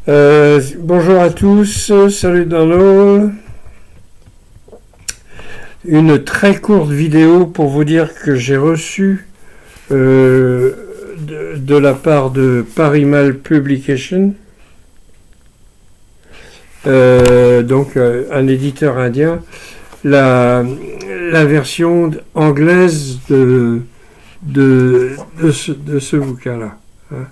Bonjour à tous, salut Donald. Une très courte vidéo pour vous dire que j'ai reçu de la part de Parimal Publication, donc un éditeur indien, la version anglaise de ce bouquin-là. Hein.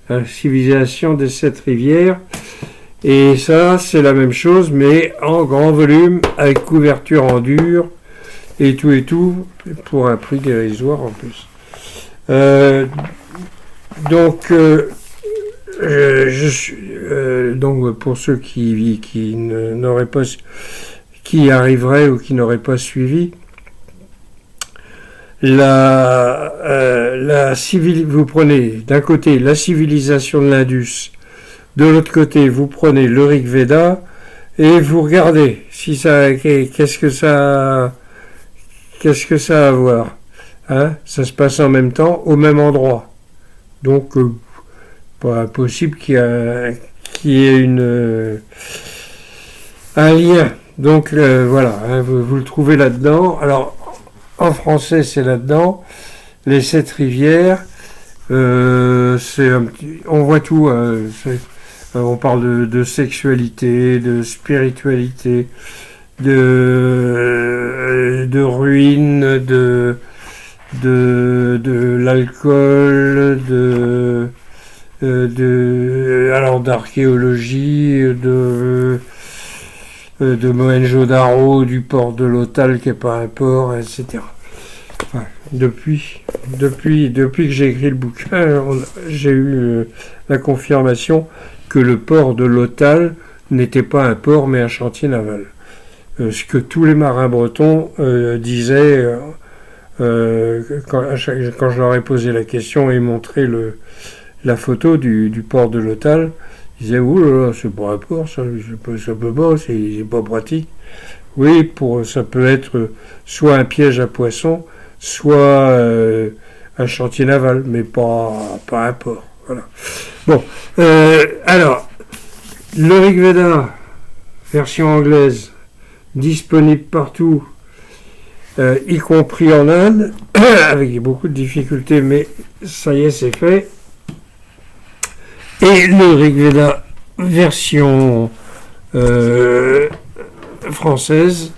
La civilisation des 7 rivières. Et ça, c'est la même chose, mais en grand volume, avec couverture en dur, et tout, pour un prix dérisoire en plus. Donc pour ceux qui n'auraient pas, qui arriveraient ou qui n'auraient pas suivi, vous prenez d'un côté la civilisation de l'Indus, de l'autre côté vous prenez le Rig Veda et vous regardez si ça, qu'est-ce que ça a à voir. Hein, ça se passe en même temps au même endroit, donc pas impossible qu'il y ait un lien. Donc voilà, hein, vous le trouvez là-dedans. Alors en français, c'est là-dedans. Les 7 rivières, c'est un petit, on voit tout. On parle de sexualité, de spiritualité, de ruines, de l'alcool, alors d'archéologie, de Mohenjo-Daro, du port de Lothal qui n'est pas un port, etc. Enfin, depuis que j'ai écrit le bouquin, j'ai eu la confirmation que le port de Lothal n'était pas un port mais un chantier naval. Ce que tous les marins bretons disaient quand je leur ai posé la question et montré la photo du port de Lothal. Ils disaient, ouh là là, c'est pas un port, ça peut pas, c'est pas pratique. Oui, ça peut être soit un piège à poissons, soit un chantier naval, mais pas un port. Voilà. Bon, alors, le Rig Veda, version anglaise, disponible partout, y compris en Inde, avec beaucoup de difficultés, mais ça y est, c'est fait. Et le Rig Veda version française,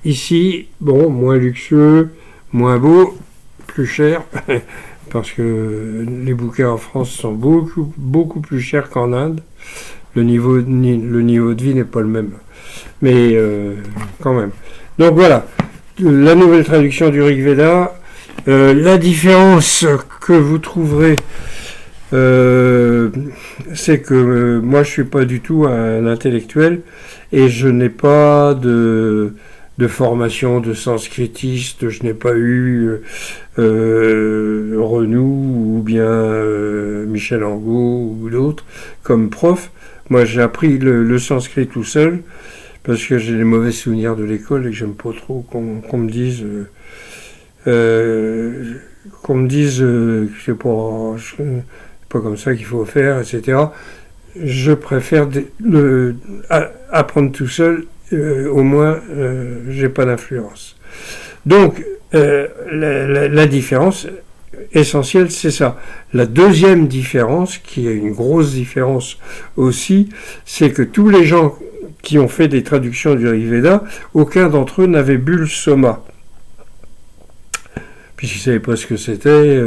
ici, bon, moins luxueux, moins beau, plus cher, parce que les bouquins en France sont beaucoup plus chers qu'en Inde. Le niveau de vie n'est pas le même, mais quand même. Donc voilà, la nouvelle traduction du Rig Veda. La différence que vous trouverez, c'est que moi je suis pas du tout un intellectuel et je n'ai pas de formation de sanskritiste, je n'ai pas eu Renou ou bien Michel Angot ou d'autres comme prof. Moi j'ai appris le sanskrit tout seul parce que j'ai des mauvais souvenirs de l'école et que j'aime pas trop qu'on me dise que c'est pas comme ça qu'il faut faire, etc. Je préfère apprendre tout seul, au moins j'ai pas d'influence. Donc la différence essentielle, c'est ça. La deuxième différence, qui est une grosse différence aussi, c'est que tous les gens qui ont fait des traductions du Rig Veda, aucun d'entre eux n'avait bu le soma. Puisqu'ils ne savaient pas ce que c'était,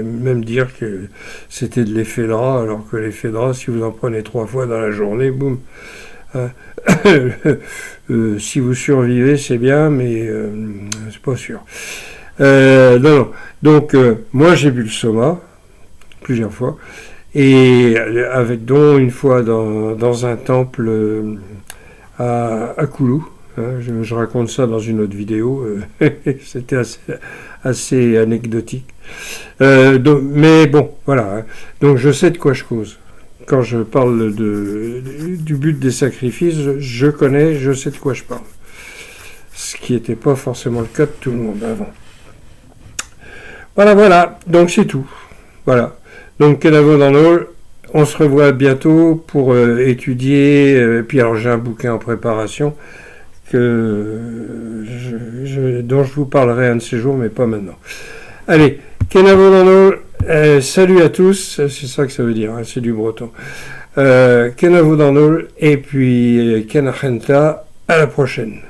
même dire que c'était de l'éphédra, alors que l'éphédra, si vous en prenez 3 fois dans la journée, boum. Si vous survivez, c'est bien, mais c'est pas sûr. Non. Donc, moi, j'ai bu le soma, plusieurs fois, et dont une fois dans un temple à Koulou. Je raconte ça dans une autre vidéo. C'était assez anecdotique. Mais bon, voilà. Donc je sais de quoi je cause. Quand je parle du but des sacrifices, je sais de quoi je parle. Ce qui n'était pas forcément le cas de tout le monde avant. Voilà. Donc c'est tout. Voilà. Donc Kenavo dans l'eau, on se revoit bientôt pour étudier. Puis alors j'ai un bouquin en préparation dont je vous parlerai un de ces jours, mais pas maintenant. Allez, Kenavo dans l'eau, salut à tous, c'est ça que ça veut dire, hein, c'est du breton. Kenavo dans l'eau, et puis Kenachenta, à la prochaine.